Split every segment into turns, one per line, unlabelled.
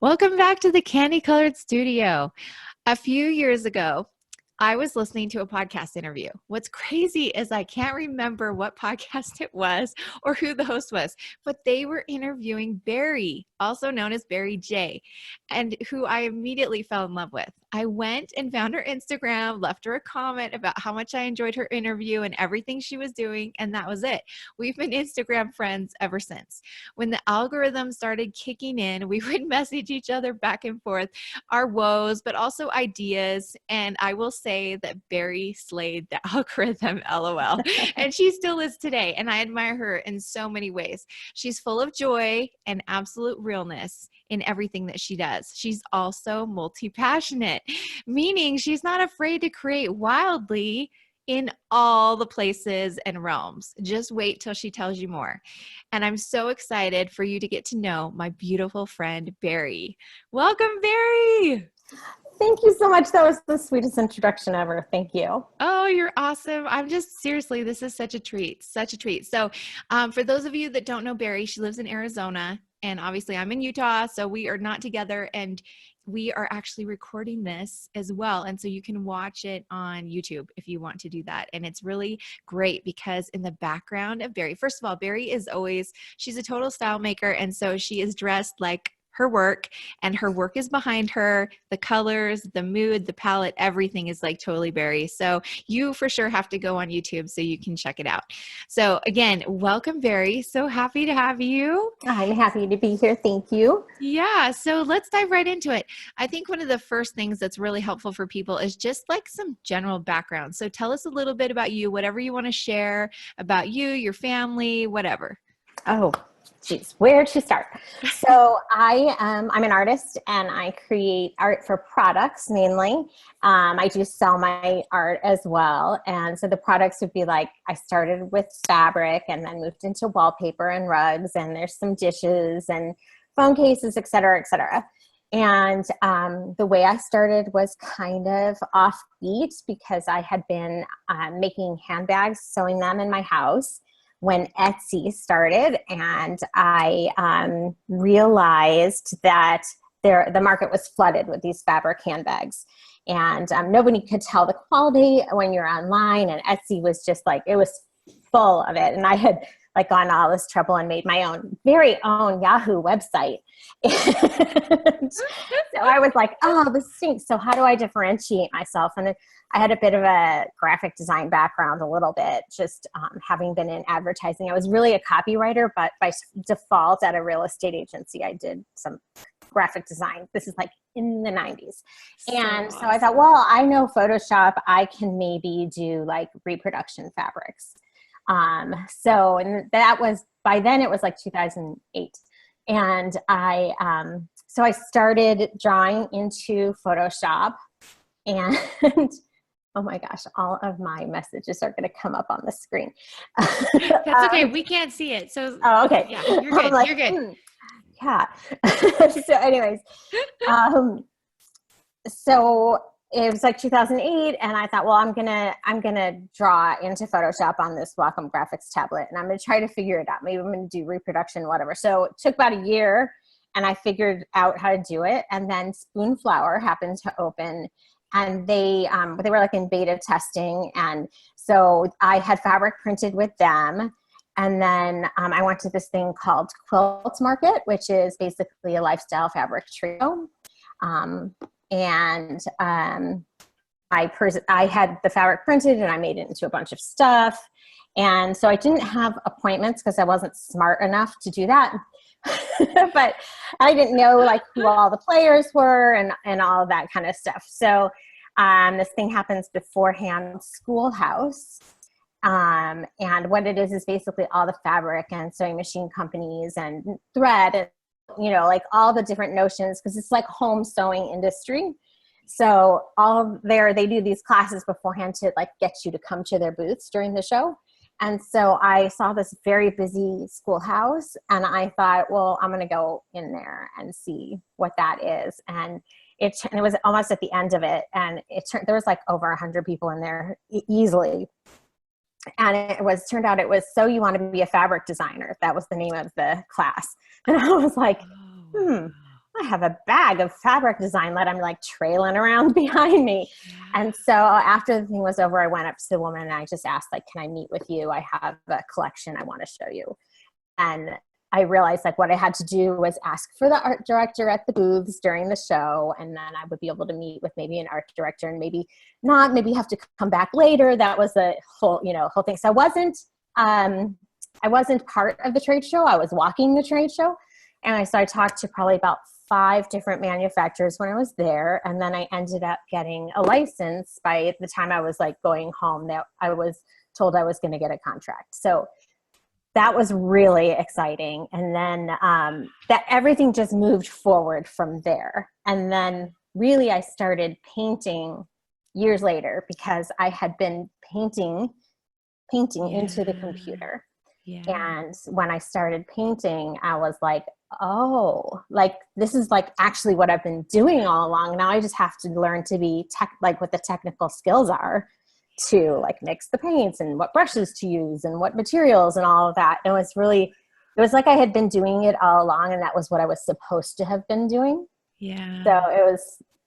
Welcome back to the Candy Colored Studio. A few years ago, I was listening to a podcast interview. What's crazy is I can't remember what podcast it was or who the host was, but they were interviewing Bari, also known as Bari J, and who I immediately fell in love with. I went and found her Instagram, left her a comment about how much I enjoyed her interview and everything she was doing, and that was it. We've been Instagram friends ever since. When the algorithm started kicking in, we would message each other back and forth our woes, but also ideas. And I will say that Bari slayed the algorithm, LOL. And she still is today. And I admire her in so many ways. She's full of joy and absolute realness in everything that she does. She's also multi-passionate, meaning she's not afraid to create wildly in all the places and realms. Just wait till she tells you more. And I'm so excited for you to get to know my beautiful friend, Bari. Welcome, Bari.
Thank you so much. That was the sweetest introduction ever. Thank you.
Oh, you're awesome. I'm just seriously, this is such a treat, such a treat. So for those of you that don't know Bari, she lives in Arizona. And obviously I'm in Utah, so we are not together, and we are actually recording this as well. And so you can watch it on YouTube if you want to do that. And it's really great because in the background of Bari, first of all, Bari is always, she's a total style maker. And so she is dressed like her work, and her work is behind her. The colors, the mood, the palette, everything is like totally Bari. So you for sure have to go on YouTube so you can check it out. So again, welcome, Bari. So happy to have you.
I'm happy to be here. Thank you.
Yeah. So let's dive right into it. I think one of the first things that's really helpful for people is just like some general background. So tell us a little bit about you, whatever you want to share about you, your family, whatever.
Oh, geez, where to start? So I'm an artist, and I create art for products mainly. I do sell my art as well. And so the products would be like, I started with fabric and then moved into wallpaper and rugs, and there's some dishes and phone cases, et cetera, et cetera. And the way I started was kind of offbeat because I had been making handbags, sewing them in my house when Etsy started, and I realized that the market was flooded with these fabric handbags, and nobody could tell the quality when you're online, and Etsy was just like, it was full of it. And I had like gone all this trouble and made my very own Yahoo website. And so I was like, oh, this stinks. So how do I differentiate myself? And I had a bit of a graphic design background, a little bit, just having been in advertising. I was really a copywriter, but by default at a real estate agency, I did some graphic design. This is like in the 90s. And so I thought, well, I know Photoshop. I can maybe do like reproduction fabrics. And that was, by then it was like 2008. And so I started drawing into Photoshop, and oh my gosh, all of my messages are going to come up on the screen.
That's okay. We can't see it. So,
oh, okay.
Yeah, you're good.
Like,
you're good.
Yeah. So anyways, so it was like 2008, and I thought, well, I'm gonna draw into Photoshop on this Wacom graphics tablet, and I'm gonna try to figure it out. Maybe I'm gonna do reproduction, whatever. So it took about a year, and I figured out how to do it. And then Spoonflower happened to open, and they were like in beta testing, and so I had fabric printed with them. And then I went to this thing called Quilt Market, which is basically a lifestyle fabric trio. And I had the fabric printed, and I made it into a bunch of stuff. And so I didn't have appointments because I wasn't smart enough to do that. But I didn't know like who all the players were and all of that kind of stuff. So this thing happens beforehand, Schoolhouse. And what it is basically all the fabric and sewing machine companies and thread and, you know, like all the different notions, because it's like home sewing industry. So they do these classes beforehand to like get you to come to their booths during the show. And so I saw this very busy Schoolhouse, and I thought, well, I'm going to go in there and see what that is. And it was almost at the end of it, and there was like over 100 people in there easily. And turned out it was So You Want to Be a Fabric Designer. That was the name of the class. And I was like, I have a bag of fabric design that I'm like trailing around behind me. And so after the thing was over, I went up to the woman and I just asked, like, can I meet with you? I have a collection I want to show you. And I realized like what I had to do was ask for the art director at the booths during the show. And then I would be able to meet with maybe an art director and maybe not, maybe have to come back later. That was the whole, whole thing. So I wasn't part of the trade show. I was walking the trade show. And so I talked to probably about 5 different manufacturers when I was there. And then I ended up getting a license by the time I was like going home. That I was told I was going to get a contract. So that was really exciting. And then that everything just moved forward from there. And then really I started painting years later because I had been painting into the computer. Yeah. And when I started painting, I was like, oh, like this is like actually what I've been doing all along. Now I just have to learn to be like what the technical skills are to like mix the paints and what brushes to use and what materials and all of that. It was like I had been doing it all along and that was what I was supposed to have been doing.
Yeah.
So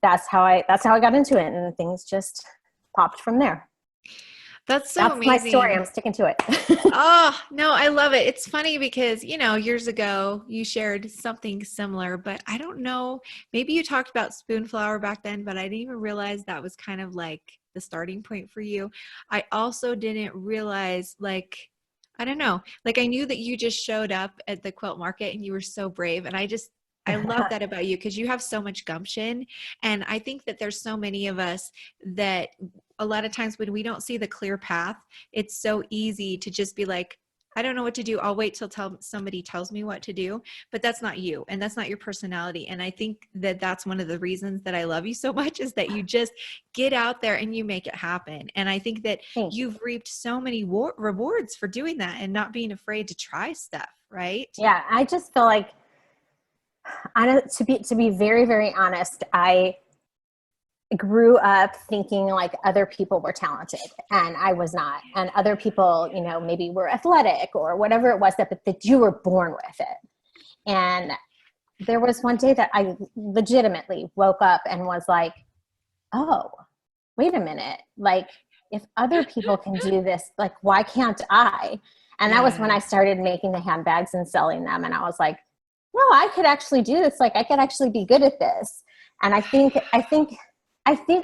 that's how I got into it and things just popped from there.
That's amazing.
My story. I'm sticking to it.
Oh, no, I love it. It's funny because, years ago you shared something similar, but I don't know, maybe you talked about spoon flower back then, but I didn't even realize that was kind of like the starting point for you. I also didn't realize I don't know, I knew that you just showed up at the quilt market and you were so brave. And I love that about you because you have so much gumption. And I think that there's so many of us that a lot of times when we don't see the clear path, it's so easy to just be like, I don't know what to do. I'll wait till somebody tells me what to do. But that's not you. And that's not your personality. And I think that that's one of the reasons that I love you so much is that you just get out there and you make it happen. And I think that you've reaped so many rewards for doing that and not being afraid to try stuff, right?
Yeah, I just feel like, to be very, very honest, I grew up thinking like other people were talented and I was not. And other people, maybe were athletic or whatever it was that you were born with it. And there was one day that I legitimately woke up and was like, oh, wait a minute. Like if other people can do this, like, why can't I? And that was when I started making the handbags and selling them. And I was like, no, I could actually do this. Like I could actually be good at this. And I think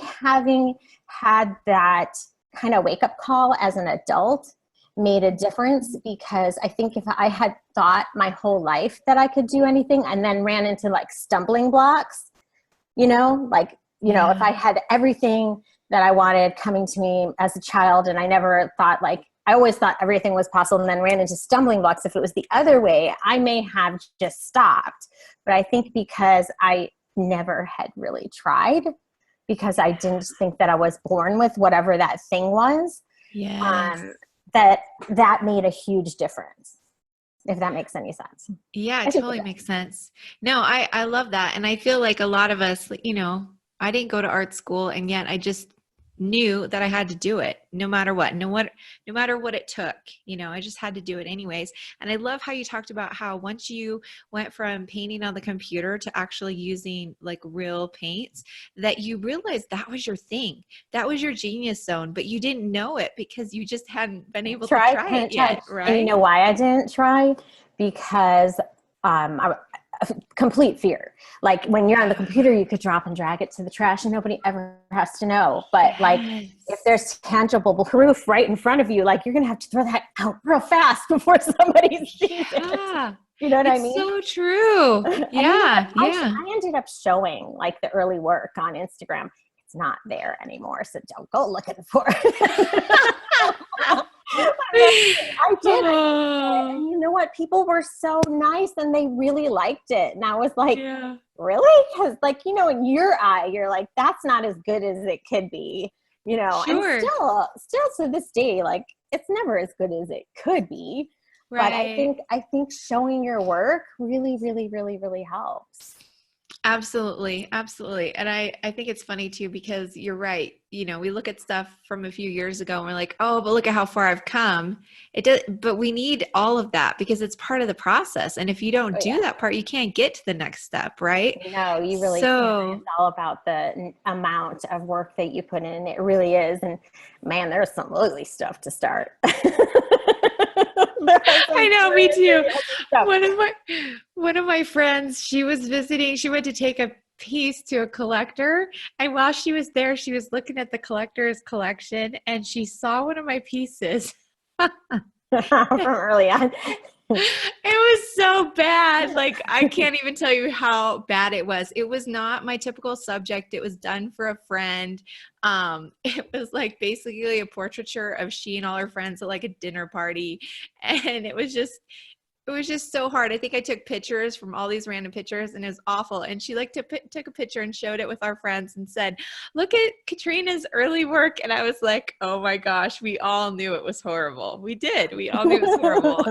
having had that kind of wake up call as an adult made a difference because I think if I had thought my whole life that I could do anything and then ran into like stumbling blocks, if I had everything that I wanted coming to me as a child and I never thought I always thought everything was possible and then ran into stumbling blocks. If it was the other way, I may have just stopped. But I think because I never had really tried, because I didn't think that I was born with whatever that thing was, that made a huge difference, if that makes any sense.
Yeah, it totally makes sense. No, I love that. And I feel like a lot of us, I didn't go to art school and yet I just knew that I had to do it no matter what, no matter what it took, I just had to do it anyways. And I love how you talked about how once you went from painting on the computer to actually using like real paints, that you realized that was your thing. That was your genius zone, but you didn't know it because you just hadn't been able to try it yet, right?
And you know why I didn't try? Because complete fear. Like when you're on the computer, you could drop and drag it to the trash and nobody ever has to know. But like if there's tangible proof right in front of you, like you're going to have to throw that out real fast before somebody sees it. You know what I mean?
So true. Yeah.
I ended up showing like the early work on Instagram. It's not there anymore. So don't go looking for it. I did. And you know what? People were so nice and they really liked it. And I was like, really? Because like, in your eye, you're like, that's not as good as it could be,
Sure.
And still to this day, like it's never as good as it could be. Right. But I think showing your work really, really, really, really helps.
Absolutely. Absolutely. And I think it's funny too, because you're right. You know, we look at stuff from a few years ago and we're like, oh, but look at how far I've come. It does, but we need all of that because it's part of the process. And if you don't
Oh
do
yeah.
that part, you can't get to the next step, right?
No, you really can't.
So
It's all about the amount of work that you put in. It really is. And man, there's some ugly stuff to start. There are
I
some
know, me
really,
too.
really ugly stuff.
One of my one of my friends, she was visiting, she went to take a piece to a collector, and while she was there, she was looking at the collector's collection and she saw one of my pieces.
From early on.
It was so bad. Like, I can't even tell you how bad it was. It was not my typical subject. It was done for a friend. It was like basically a portraiture of she and all her friends at like a dinner party. And it was just so hard. I think I took pictures from all these random pictures and it was awful. And she like took a picture and showed it with our friends and said, look at Katrina's early work. And I was like, oh my gosh, we all knew it was horrible. We did. We all knew it was horrible.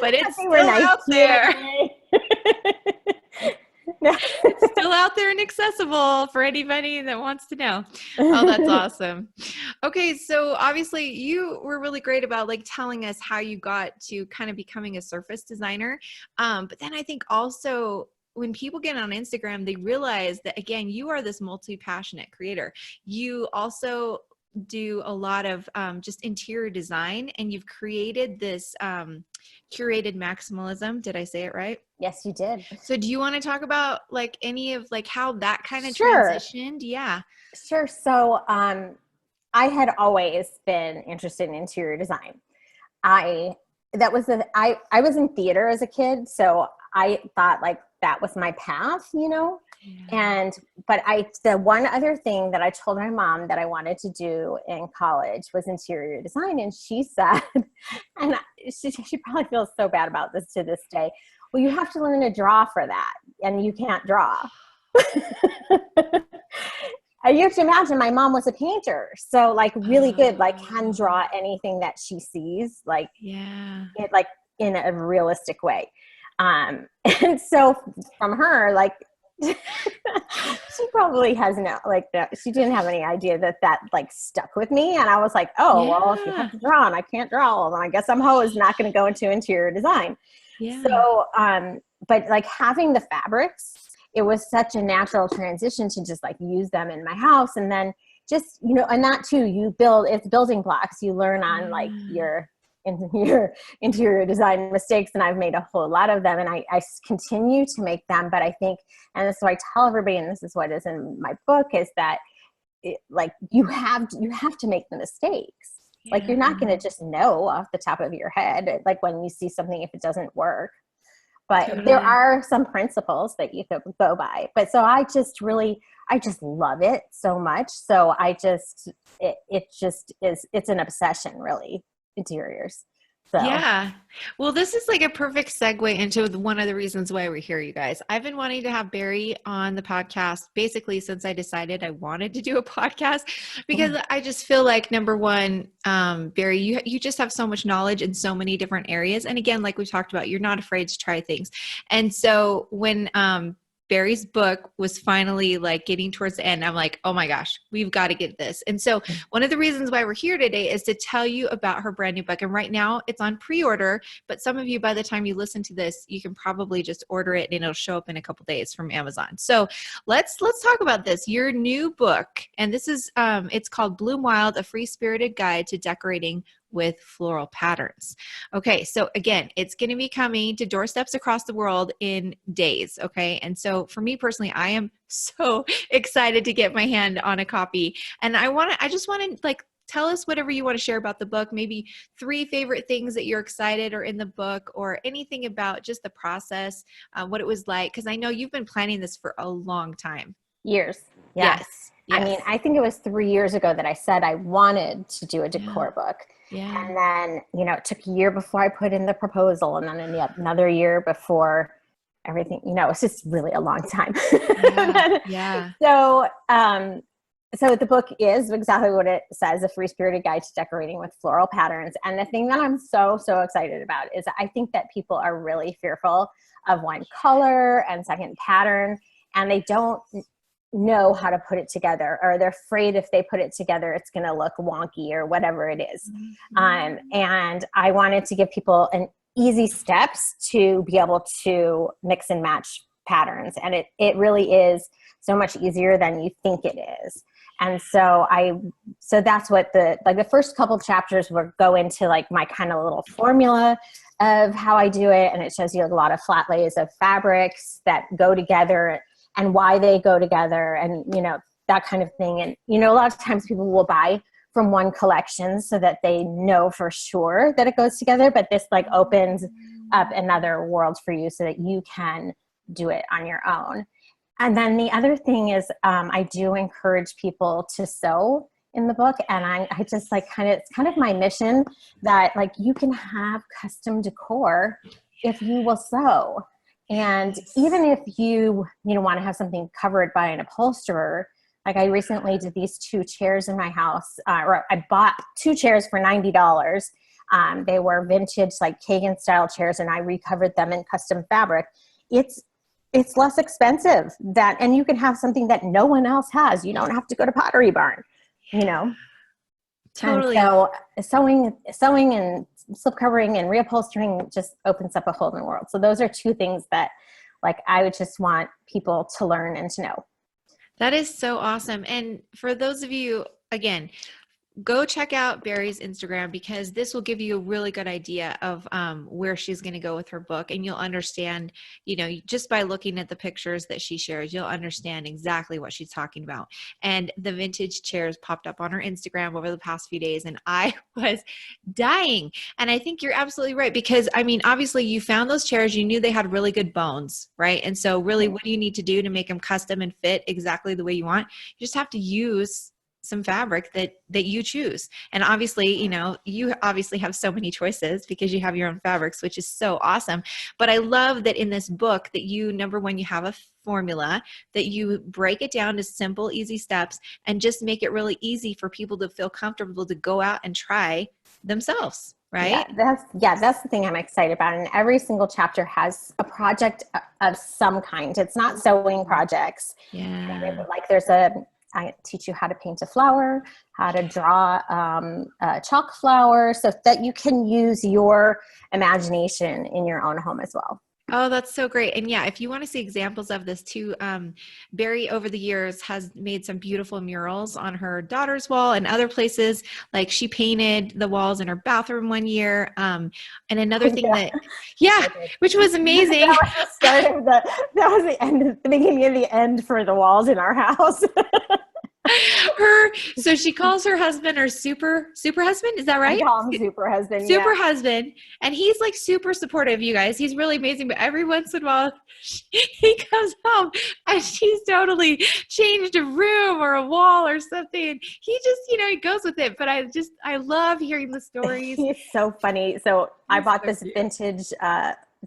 But it's
They were
still
nice
out
to you
there.
anyway. No.
It's still out there and accessible for anybody that wants to know. Oh, that's awesome. Okay, so obviously you were really great about like telling us how you got to kind of becoming a surface designer. But then I think also when people get on Instagram, they realize that again, you are this multi-passionate creator. You also do a lot of just interior design, and you've created this curated maximalism. Did I say it right?
Yes, you did.
So do you want to talk about like any of like how that kind of
Sure.
transitioned? Yeah.
Sure. So I had always been interested in interior design. I I was in theater as a kid, so I thought like that was my path, you know.
Yeah.
But the one other thing that I told my mom that I wanted to do in college was interior design, and she said, and she probably feels so bad about this to this day. Well, you have to learn to draw for that, and you can't draw. You have to imagine my mom was a painter, so like really good, like can draw anything that she sees, like
Yeah.
it like in a realistic way. And so from her, like she probably has no like that. She didn't have any idea that like stuck with me, and I was like, oh well, if you have
Yeah.
to draw and I can't draw, then I guess I'm always not going to go into interior design.
Yeah.
So, but like having the fabrics, it was such a natural transition to just like use them in my house. And then just, you know, and that too, it's building blocks. You learn on like your interior design mistakes. And I've made a whole lot of them, and I continue to make them. But I think, and this is what I tell everybody, and this is what is in my book, is that like you have to make the mistakes. Like you're not going to just know off the top of your head, like when you see something, if it doesn't work. But there
Totally.
are some principles that you could go by. But so I just love it so much. So it just is, it's an obsession really, interiors. So.
Yeah. Well, this is like a perfect segue into one of the reasons why we're here, you guys. I've been wanting to have Bari on the podcast basically since I decided I wanted to do a podcast, because I just feel like number one, Bari, you just have so much knowledge in so many different areas. And again, like we talked about, you're not afraid to try things. And so when Bari's book was finally like getting towards the end, I'm like, oh my gosh, we've got to get this. And so one of the reasons why we're here today is to tell you about her brand new book. And right now it's on pre-order, but some of you, by the time you listen to this, you can probably just order it and it'll show up in a couple days from Amazon. So let's talk about this, your new book. And this is, it's called Bloom Wild, a free-spirited guide to decorating with floral patterns. Okay, so again, it's going to be coming to doorsteps across the world in days. Okay, and so for me personally, I am so excited to get my hand on a copy, and I just want to like tell us whatever you want to share about the book. Maybe 3 favorite things that you're excited or in the book, or anything about just the process, what it was like, because I know you've been planning this for a long time.
Years. Yeah.
Yes.
I mean, I think it was 3 years ago that I said I wanted to do a decor book.
Yeah.
And then, you know, it took a year before I put in the proposal, and then another year before everything, you know, it's just really a long time.
Yeah.
So, so the book is exactly what it says, a free-spirited guide to decorating with floral patterns. And the thing that I'm so excited about is I think that people are really fearful of one color and second pattern. and they don't know how to put it together, or they're afraid if they put it together, it's going to look wonky or whatever it is. And I wanted to give people an easy steps to be able to mix and match patterns. And it really is so much easier than you think it is. And so that's what the first couple of chapters will go into like my kind of little formula of how I do it. And it shows you a lot of flat lays of fabrics that go together and why they go together, and, you know, that kind of thing. And, you know, a lot of times people will buy from one collection so that they know for sure that it goes together, but this like opens up another world for you so that you can do it on your own. And then the other thing is I do encourage people to sew in the book. And I just like it's kind of my mission that like you can have custom decor if you will sew. And even if you want to have something covered by an upholsterer, like I recently did these 2 chairs in my house, or I bought 2 chairs for $90. They were vintage, like Kagan style chairs, and I recovered them in custom fabric. It's less expensive and you can have something that no one else has. You don't have to go to Pottery Barn, you know?
Totally.
And so sewing and slip covering and reupholstering just opens up a whole new world. So those are 2 things that like I would just want people to learn and to know.
That is so awesome. And for those of you, again, go check out Bari's Instagram, because this will give you a really good idea of where she's going to go with her book. And you'll understand, you know, just by looking at the pictures that she shares, you'll understand exactly what she's talking about. And the vintage chairs popped up on her Instagram over the past few days, and I was dying. And I think you're absolutely right, because I mean, obviously you found those chairs, you knew they had really good bones, right? And so really, what do you need to do to make them custom and fit exactly the way you want? You just have to use some fabric that you choose. And obviously, you know, you obviously have so many choices because you have your own fabrics, which is so awesome. But I love that in this book that you, number one, you have a formula, that you break it down to simple, easy steps and just make it really easy for people to feel comfortable to go out and try themselves. Right?
That's the thing I'm excited about. And every single chapter has a project of some kind. It's not sewing projects.
Yeah.
Like I teach you how to paint a flower, how to draw a chalk flower, so that you can use your imagination in your own home as well.
Oh, that's so great. And yeah, if you want to see examples of this too, Bari over the years has made some beautiful murals on her daughter's wall and other places. Like she painted the walls in her bathroom one year. And another thing which was amazing.
That was the start of that was the end, the beginning of the end for the walls in our house.
So she calls her husband her super husband. Is that right?
I call him super husband.
Super husband. And he's like super supportive, you guys. He's really amazing. But every once in a while he comes home and she's totally changed a room or a wall or something. He just, you know, he goes with it. But I love hearing the stories.
He's so funny. So I bought this vintage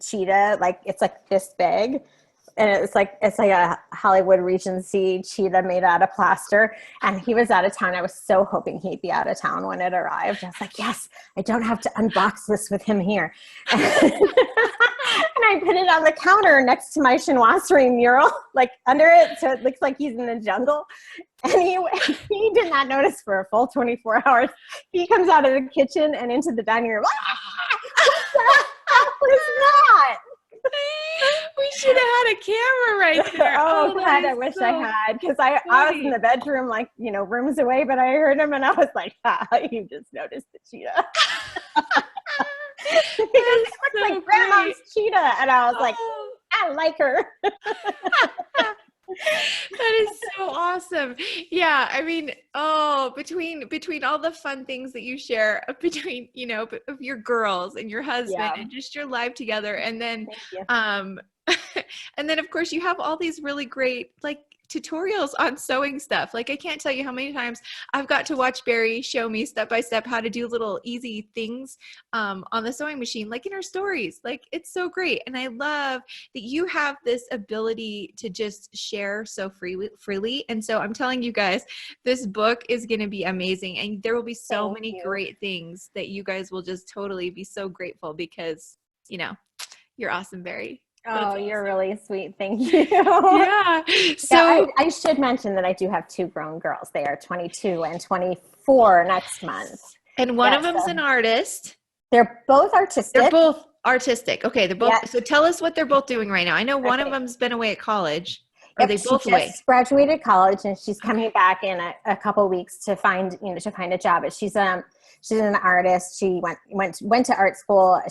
cheetah, like it's like this big. And it's like a Hollywood Regency cheetah made out of plaster. And he was out of town. I was so hoping he'd be out of town when it arrived. I was like, yes, I don't have to unbox this with him here. And I put it on the counter next to my chinoiserie mural, like under it. So it looks like he's in the jungle. And he did not notice for a full 24 hours. He comes out of the kitchen and into the dining room. What was that?
We should have had a camera right there.
Oh God, I wish I had, because I was in the bedroom, like, you know, rooms away, but I heard him and I was like, you just noticed the cheetah. It looks like grandma's cheetah, and I was like, I like her.
That is so awesome. Yeah, I mean, between all the fun things that you share, between, you know, of your girls and your husband and just your life together, and then and then of course you have all these really great like tutorials on sewing stuff. Like I can't tell you how many times I've got to watch Bari show me step by step how to do little easy things on the sewing machine, like in her stories. Like it's so great. And I love that you have this ability to just share so freely. And so I'm telling you guys, this book is going to be amazing. And there will be so many great things that you guys will just totally be so grateful because, you know, you're awesome, Bari.
Oh,
That's
you're
awesome.
really sweet. Thank you.
Yeah.
Yeah,
So,
I should mention that I do have two grown girls. They are 22 and 24 next month.
and one of
Yes,
them's an artist.
they're both
They're
artistic.
both artistic. Okay, they're
Yeah,
both. So tell us what they're both doing right now. I know one of
okay.
them's been away at college. Or are
Yep,
they
she
both away?
just graduated college and she's coming
Okay.
back in a couple weeks to find, to find a job. But she's an artist. She went to art school.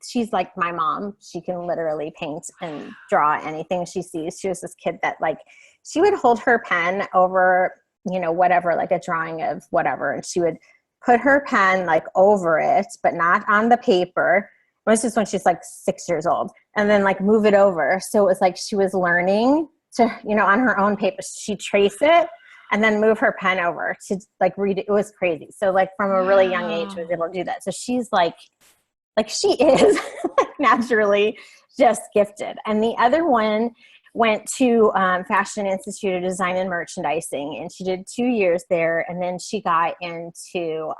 She's like my mom. She can literally paint and draw anything she sees. She was this kid that like she would hold her pen over, whatever, like a drawing of whatever, and she would put her pen like over it, but not on the paper. This is when she's like 6 years old, and then like move it over. So it was like she was learning to, on her own paper, she'd trace it and then move her pen over to like read it. It was crazy. So like from a really young age, was
Wow.
able to do that. So she's like she is naturally just gifted. And the other one went to Fashion Institute of Design and Merchandising, and she did 2 years there. And then she got into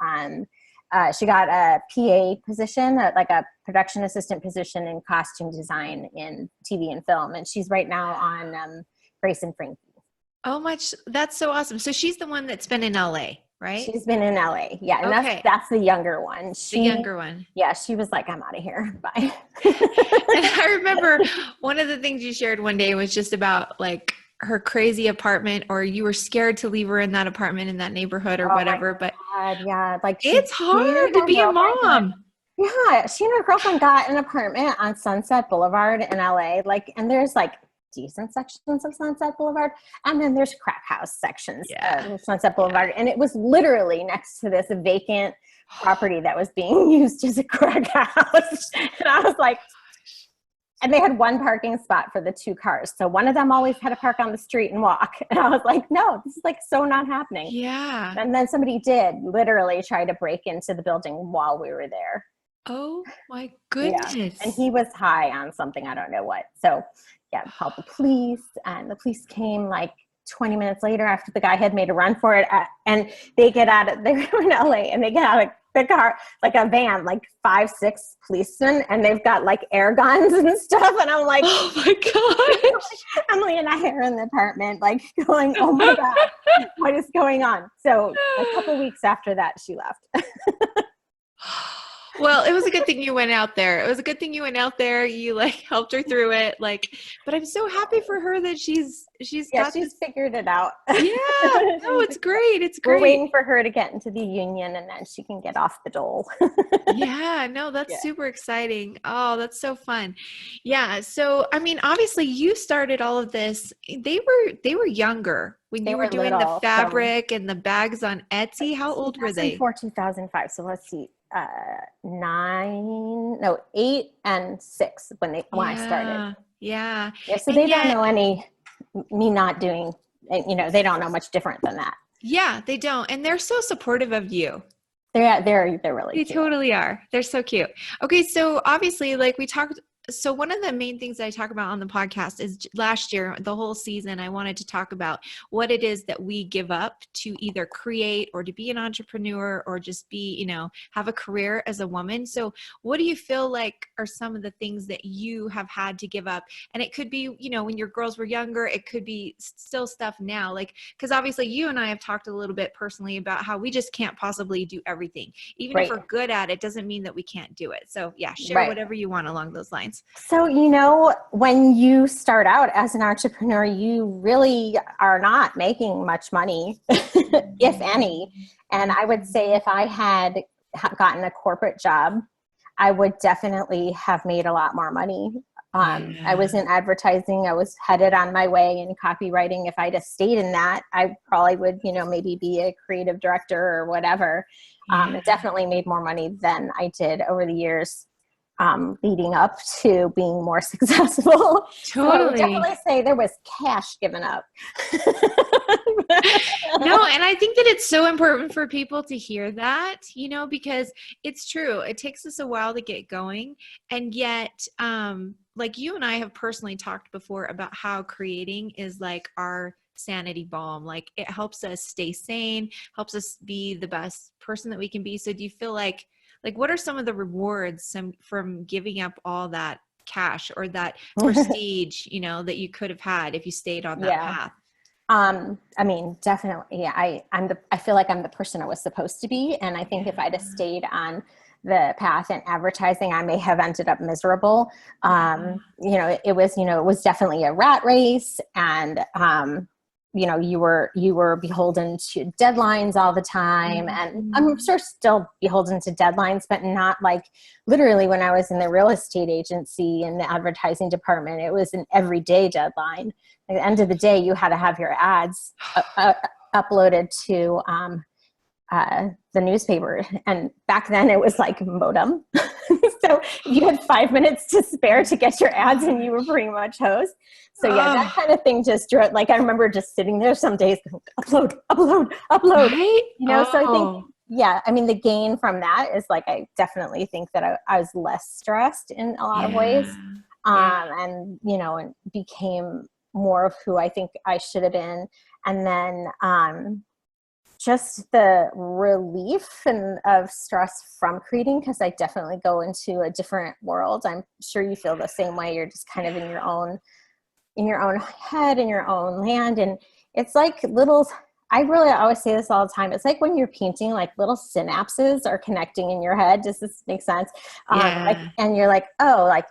she got a PA position, like a production assistant position in costume design in TV and film. And she's right now on Grace and Frankie.
Oh, much. That's so awesome. So she's the one that's been in LA, right?
She's been in LA. Yeah. And
Okay.
that's the younger one.
The younger one.
Yeah, she was like, I'm out of here. Bye.
And I remember one of the things you shared one day was just about like her crazy apartment, or you were scared to leave her in that apartment in that neighborhood or
Oh my
whatever. But
God. Yeah. Like
it's
she and
hard to
her
be a
girlfriend
mom.
yeah, she and her girlfriend got an apartment on Sunset Boulevard in LA. Like, and there's like decent sections of Sunset Boulevard, and then there's crack house sections
Yeah.
of Sunset
Yeah.
Boulevard. And it was literally next to this vacant property that was being used as a crack house. And I was like, and they had one parking spot for the two cars. So one of them always had to park on the street and walk. And I was like, no, this is like so not happening.
Yeah.
And then somebody did literally try to break into the building while we were there.
Oh my
Yeah.
goodness.
And he was high on something, I don't know what. So yeah, called the police, and the police came like 20 minutes later after the guy had made a run for it. And they get out of, they were in LA, and they get out of the car, like a van, like 5-6 policemen, and they've got like air guns and stuff. And I'm like,
Oh my gosh.
Emily and I are in the apartment, like going, oh my God, what is going on? So a couple weeks after that, she left.
Well, it was a good thing you went out there. It was a good thing you went out there. You like helped her through it. Like, but I'm so happy for her that she's
Yeah,
got
she's
this.
figured it out.
Yeah. No, it's great. It's
We're
great.
waiting for her to get into the union, and then she can get off the dole.
Yeah, no, that's
Yeah.
super exciting. Oh, that's so fun. Yeah. So, I mean, obviously you started all of this. They were younger when
They
you were
were
doing the
little, so
fabric and the bags on Etsy. How old were they?
2004, 2005. So let's see, 8 and 6 when I started.
Yeah.
Yeah, so
And
they don't
yet,
know me not doing, they don't know much different than that.
yeah, they don't. And they're so supportive of you.
They're really
They
cute.
totally are. They're so cute. Okay, so obviously, like we talked, so one of the main things I talk about on the podcast is last year, the whole season, I wanted to talk about what it is that we give up to either create or to be an entrepreneur or just be, have a career as a woman. So what do you feel like are some of the things that you have had to give up? And it could be, when your girls were younger, it could be still stuff now, like, because obviously you and I have talked a little bit personally about how we just can't possibly do everything. Even if
Right.
we're good at it, doesn't mean that we can't do it. So yeah, share
Right.
whatever you want along those lines.
So, when you start out as an entrepreneur, you really are not making much money, if any. And I would say if I had gotten a corporate job, I would definitely have made a lot more money. I was in advertising. I was headed on my way in copywriting. If I'd have stayed in that, I probably would, maybe be a creative director or whatever. It definitely made more money than I did over the years. Leading up to being more successful.
Totally.
So I would definitely say there was cash given up.
No, and I think that it's so important for people to hear that, because it's true. It takes us a while to get going. And yet, like you and I have personally talked before about how creating is like our sanity balm. Like it helps us stay sane, helps us be the best person that we can be. So do you feel like what are some of the rewards from giving up all that cash or that prestige, you know, that you could have had if you stayed on that path.
I mean, definitely. Yeah. I feel like I'm the person I was supposed to be. And I think if I'd have stayed on the path in advertising, I may have ended up miserable. You know, it was definitely a rat race, and, you know, you were beholden to deadlines all the time. And I'm sure still beholden to deadlines, but not like literally when I was in the real estate agency in the advertising department, it was an everyday deadline. At the end of the day, you had to have your ads uploaded to the newspaper. And back then it was like modem. So you had 5 minutes to spare to get your ads and you were pretty much hosed. So yeah, that kind of thing just drove, like I remember just sitting there some days going, upload,
Right?
you know? So I think, yeah, I mean, the gain from that is like, I definitely think that I was less stressed in a lot of ways. And, you know, and became more of who I think I should have been. And then, just the relief and of stress from creating, because I definitely go into a different world. I'm sure you feel the same way. You're just kind of in your own head, in your own land. And it's like I always say this all the time. It's like when you're painting, like little synapses are connecting in your head. Does this make sense? And you're like, oh, like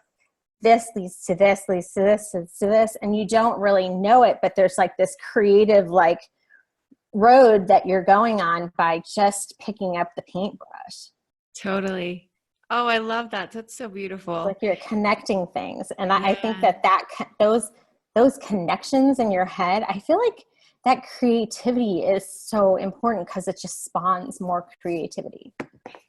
this leads to this, leads to this, leads to this. And you don't really know it, but there's like this creative, like, road that you're going on by just picking up the paintbrush.
Totally. Oh, I love that. That's so beautiful.
Like you're connecting things. And I think those connections in your head, I feel like that creativity is so important because it just spawns more creativity.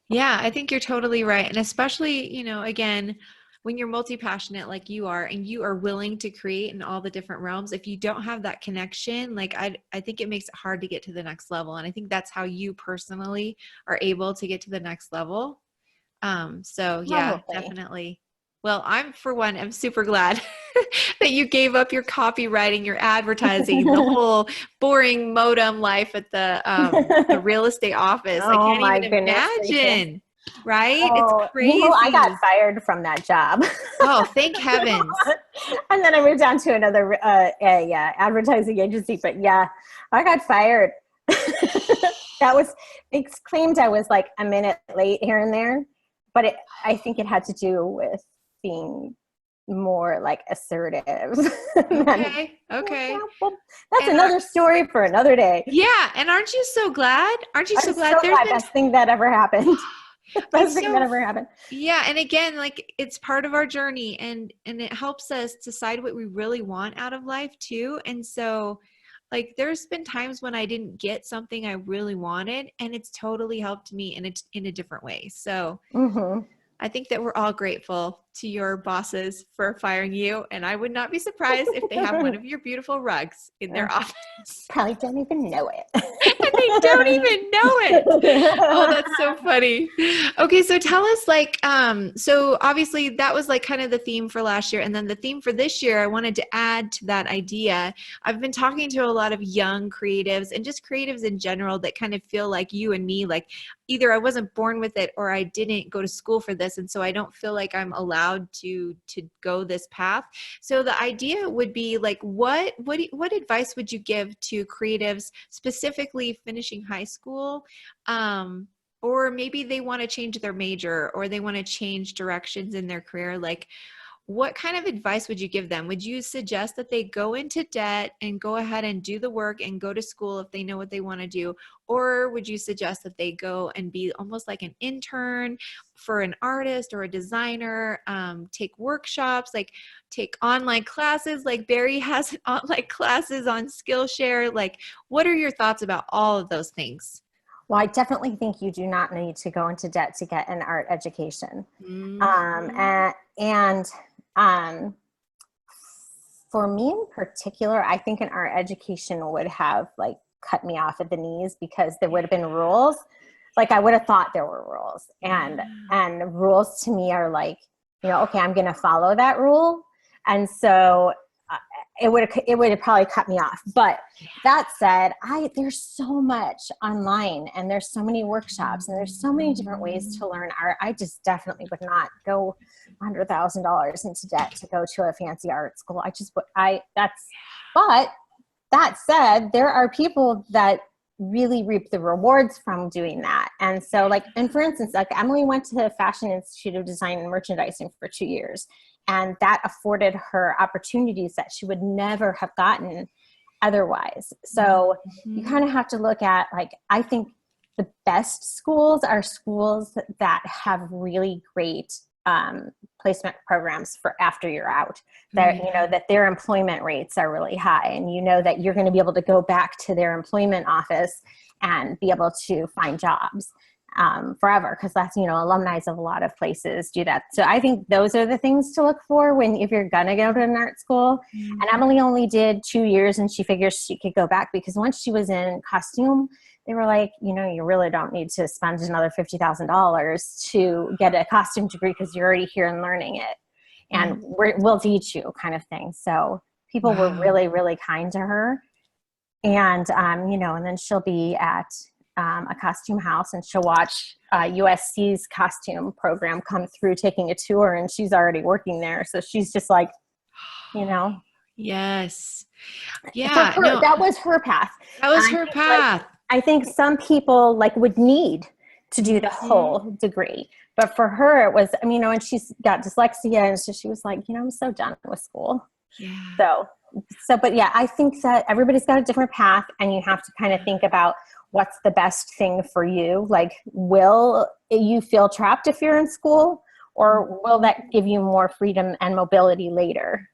Yeah, I think you're totally right. And especially, you know, again, when you're multi-passionate like you are and you are willing to create in all the different realms, if you don't have that connection, like I think it makes it hard to get to the next level. And I think that's how you personally are able to get to the next level. So yeah, definitely. Well, I'm super glad that you gave up your copywriting, your advertising, the whole boring modem life at the real estate office. I can't even imagine. Right?
Oh,
it's crazy.
You know, I got fired from that job.
Oh, thank heavens.
And then I moved on to another advertising agency. But yeah, I got fired. It's claimed I was like a minute late here and there. But I think it had to do with being more like assertive.
Okay.
That's another story for another day.
Yeah. And aren't you so glad? Aren't you so glad?
There's the best thing that ever happened. Best thing that ever happened.
Yeah. And again, like it's part of our journey and it helps us decide what we really want out of life too. And so like there's been times when I didn't get something I really wanted and it's totally helped me in a different way. So I think that we're all grateful to your bosses for firing you. And I would not be surprised if they have one of your beautiful rugs in their office.
Probably don't even know it.
And they don't even know it. Oh, that's so funny. Okay. So tell us like, so obviously that was like kind of the theme for last year. And then the theme for this year, I wanted to add to that idea. I've been talking to a lot of young creatives and just creatives in general that kind of feel like you and me, like either I wasn't born with it or I didn't go to school for this. And so I don't feel like I'm allowed to go this path. So the idea would be like, what advice would you give to creatives specifically finishing high school? Or maybe they want to change their major or they want to change directions in their career. Like, what kind of advice would you give them? Would you suggest that they go into debt and go ahead and do the work and go to school if they know what they want to do? Or would you suggest that they go and be almost like an intern for an artist or a designer, take workshops, like take online classes, like Bari has online classes on Skillshare? Like, what are your thoughts about all of those things?
Well, I definitely think you do not need to go into debt to get an art education. For me in particular, I think an art education would have like cut me off at the knees because there would have been rules. Like I would have thought there were rules, and rules to me are like, you know, okay, I'm going to follow that rule. And so it would have probably cut me off. But that said, there's so much online and there's so many workshops and there's so many different ways to learn art. I just definitely would not go $100,000 into debt to go to a fancy art school. But that said, there are people that really reap the rewards from doing that. And so like, and for instance, like Emily went to the Fashion Institute of Design and Merchandising for 2 years, and that afforded her opportunities that she would never have gotten otherwise. So you kind of have to look at, like, I think the best schools are schools that have really great placement programs for after you're out, that you know that their employment rates are really high, and you know that you're going to be able to go back to their employment office and be able to find jobs forever, because that's, you know, alumni of a lot of places do that. So I think those are the things to look for if you're gonna go to an art school. And Emily only did 2 years, and she figures she could go back because once she was in costume, they were like, you know, you really don't need to spend another $50,000 to get a costume degree because you're already here and learning it, and we'll teach you, kind of thing. So people were really, really kind to her. And you know, and then she'll be at a costume house, and she'll watch USC's costume program come through taking a tour, and she's already working there. So she's just like, you know.
Yes. Yeah.
For her, that was her path.
That was her path.
Like, I think some people like would need to do the whole degree, but for her it was, I mean, you know, and she's got dyslexia, and so she was like, you know, I'm so done with school.
Yeah.
So, but yeah, I think that everybody's got a different path, and you have to kind of think about what's the best thing for you. Like, will you feel trapped if you're in school, or will that give you more freedom and mobility later?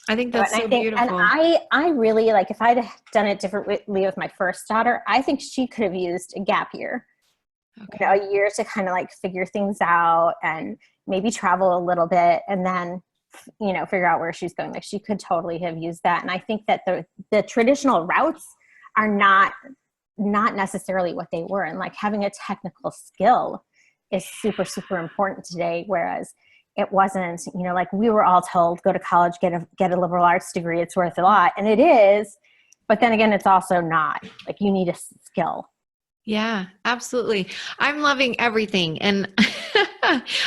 I think that's so beautiful.
And I really, like, if I'd done it differently with my first daughter, I think she could have used a gap year, you know, a year to kind of like figure things out and maybe travel a little bit, and then, you know, figure out where she's going. Like, she could totally have used that. And I think that the traditional routes are not necessarily what they were. And like, having a technical skill is super, super important today. Whereas it wasn't, you know, like we were all told, go to college, get a liberal arts degree. It's worth a lot. And it is, but then again, it's also not. Like, you need a skill.
Yeah, absolutely. I'm loving everything. And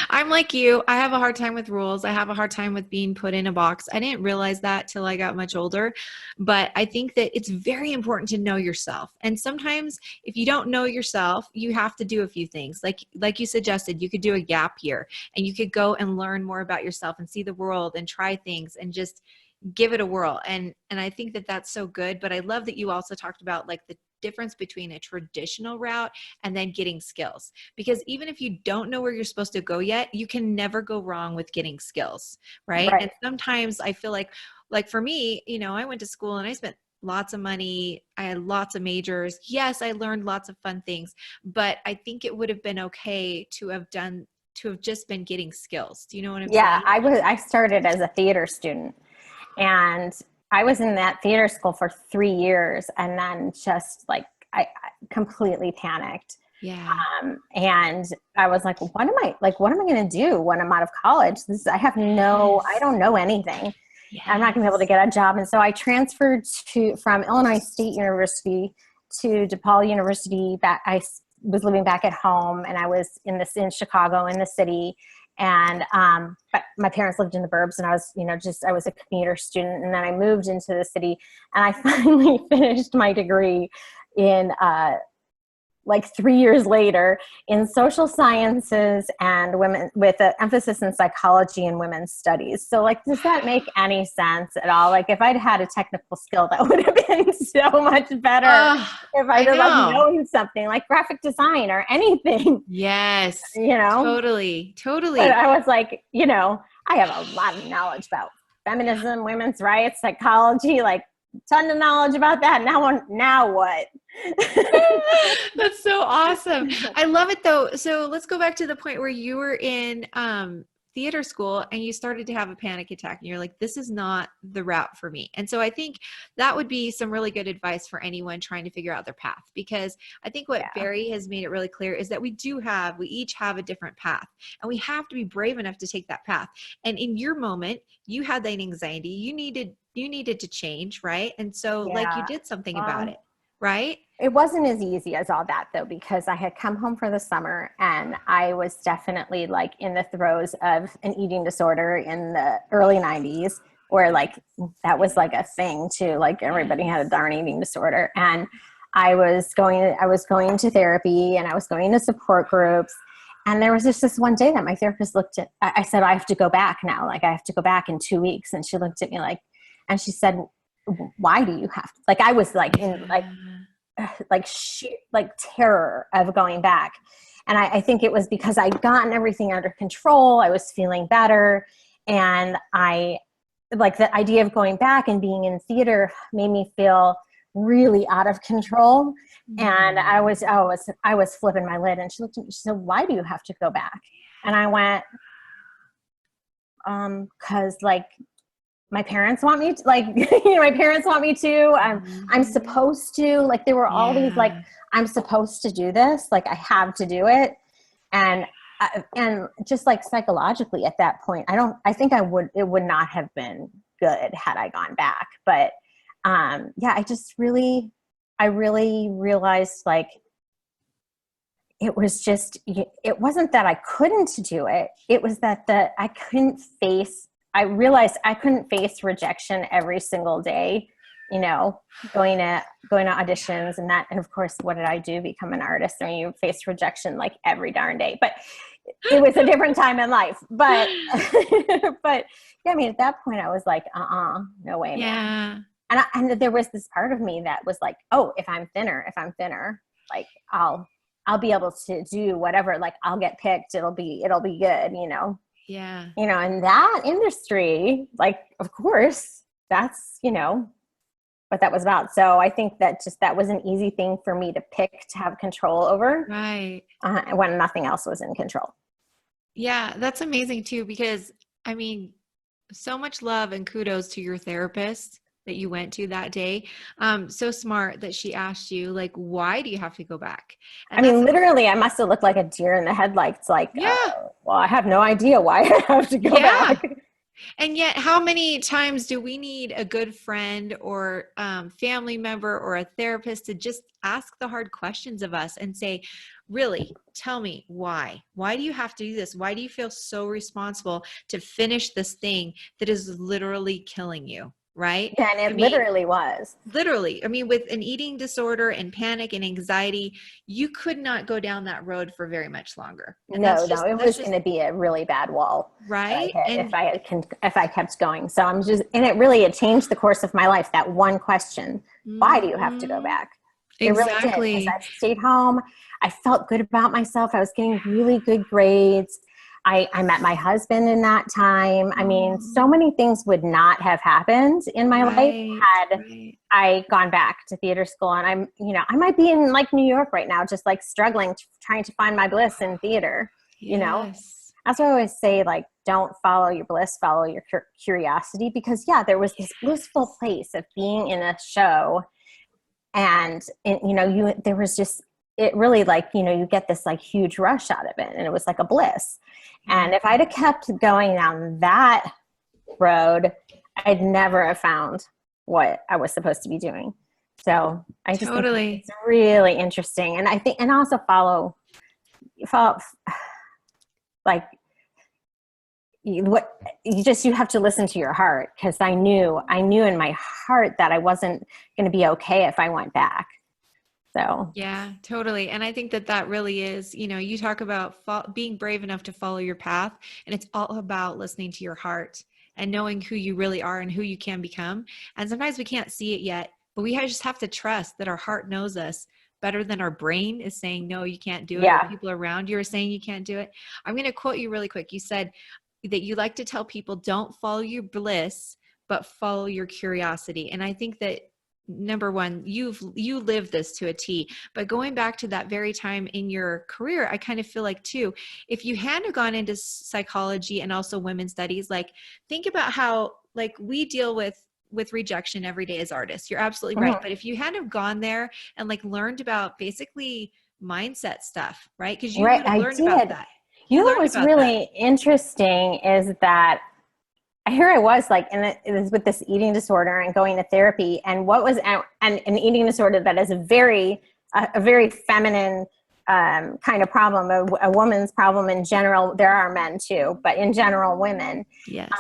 I'm like you. I have a hard time with rules. I have a hard time with being put in a box. I didn't realize that till I got much older. But I think that it's very important to know yourself. And sometimes if you don't know yourself, you have to do a few things. Like you suggested, you could do a gap year, and you could go and learn more about yourself and see the world and try things and just give it a whirl. And I think that that's so good. But I love that you also talked about like the difference between a traditional route and then getting skills, because even if you don't know where you're supposed to go yet, you can never go wrong with getting skills, right? And sometimes I feel like for me, you know, I went to school and I spent lots of money. I had lots of majors. Yes, I learned lots of fun things, but I think it would have been okay to have just been getting skills. Do you know what I'm saying?
Yeah, I started as a theater student, and I was in that theater school for 3 years, and then just like, I completely panicked.
Yeah.
And I was like, what am I going to do when I'm out of college? I don't know anything. Yes. I'm not going to be able to get a job. And so I transferred from Illinois State University to DePaul University. I was living back at home, and I was in Chicago, in the city. And but my parents lived in the burbs, and I was, you know, I was a commuter student. And then I moved into the city, and I finally finished my degree in like 3 years later in social sciences and women, with an emphasis in psychology and women's studies. So like, does that make any sense at all? Like, if I'd had a technical skill, that would have been so much better. If I'd have like known something like graphic design or anything.
Yes.
You know?
Totally.
But I was like, you know, I have a lot of knowledge about feminism, women's rights, psychology, like ton of knowledge about that. Now what?
That's so awesome. I love it though. So let's go back to the point where you were in theater school and you started to have a panic attack, and you're like, this is not the route for me. And so I think that would be some really good advice for anyone trying to figure out their path, because I think what Bari has made it really clear is that we each have a different path, and we have to be brave enough to take that path. And in your moment, you had that anxiety, you needed to change, right? And so like, you did something about it, right?
It wasn't as easy as all that though, because I had come home for the summer and I was definitely like in the throes of an eating disorder in the early 90s, where like that was like a thing too. Like everybody had a darn eating disorder. And I was going to therapy and I was going to support groups. And there was just this one day that my therapist looked at, I said, I have to go back now. Like I have to go back in 2 weeks. And she looked at me like, and she said, why do you have to? Like, I was like in like terror of going back. And I think it was because I'd gotten everything under control. I was feeling better. And I like the idea of going back and being in theater made me feel really out of control. And I was flipping my lid, and she looked at me, she said, why do you have to go back? And I went, cause like my parents want me to, like, my parents want me to, I'm supposed to, like, there were all these, like, I'm supposed to do this. Like I have to do it. And just like psychologically at that point, I think it would not have been good had I gone back. But, I really realized like, it was just, it wasn't that I couldn't do it. It was that I realized I couldn't face rejection every single day, going to auditions and that. And of course, what did I do? Become an artist. I mean, you face rejection like every darn day, but it was a different time in life. But, but yeah, I mean, at that point I was like, no way, man. And there was this part of me that was like, oh, if I'm thinner, like I'll be able to do whatever, like I'll get picked. It'll be good,
Yeah.
In that industry, like, of course that's, what that was about. So I think that that was an easy thing for me to pick, to have control over,
Right.
When nothing else was in control.
Yeah. That's amazing too, because I mean, so much love and kudos to your therapist that you went to that day. So smart that she asked you, like, why do you have to go back? And
I mean, literally, I must have looked like a deer in the headlights. Like, well, I have no idea why I have to go back.
And yet, how many times do we need a good friend or family member or a therapist to just ask the hard questions of us and say, really, tell me why? Why do you have to do this? Why do you feel so responsible to finish this thing that is literally killing you? Right?
Yeah, and it literally was.
Literally. I mean, with an eating disorder and panic and anxiety, you could not go down that road for very much longer. And
no, it was going to be a really bad wall.
Right.
If I kept going. So it changed the course of my life. That one question, why do you have to go back?
Exactly.
It really did, 'cause I stayed home. I felt good about myself. I was getting really good grades. I met my husband in that time. I mean, so many things would not have happened in my life had I gone back to theater school. And I might be in like New York right now, just like struggling, trying to find my bliss in theater, That's why I always say, like, don't follow your bliss, follow your curiosity, because there was this blissful place of being in a show. And there was just, it really, like, you get this like huge rush out of it, and it was like a bliss. And if I'd have kept going down that road, I'd never have found what I was supposed to be doing. So I just think it's really interesting. And I think, and also follow, like, you have to listen to your heart. 'Cause I knew in my heart that I wasn't going to be okay if I went back. So,
yeah, totally. And I think that really is, you talk about being brave enough to follow your path, and it's all about listening to your heart and knowing who you really are and who you can become. And sometimes we can't see it yet, but we just have to trust that our heart knows us better than our brain is saying, no, you can't do it.
Yeah.
Or people around you are saying you can't do it. I'm going to quote you really quick. You said that you like to tell people, don't follow your bliss, but follow your curiosity. And I think that, number one, you live this to a T. But going back to that very time in your career, I kind of feel like too, if you hadn't gone into psychology and also women's studies, like, think about how, like, we deal with rejection every day as artists. You're absolutely right. But if you hadn't have gone there and like learned about basically mindset stuff, right? Because you would have learned about that.
What was really interesting is that here I was like, and it was with this eating disorder and going to therapy, and what was an eating disorder that is a very feminine kind of problem, a woman's problem in general. There are men too, but in general, women.
Yes.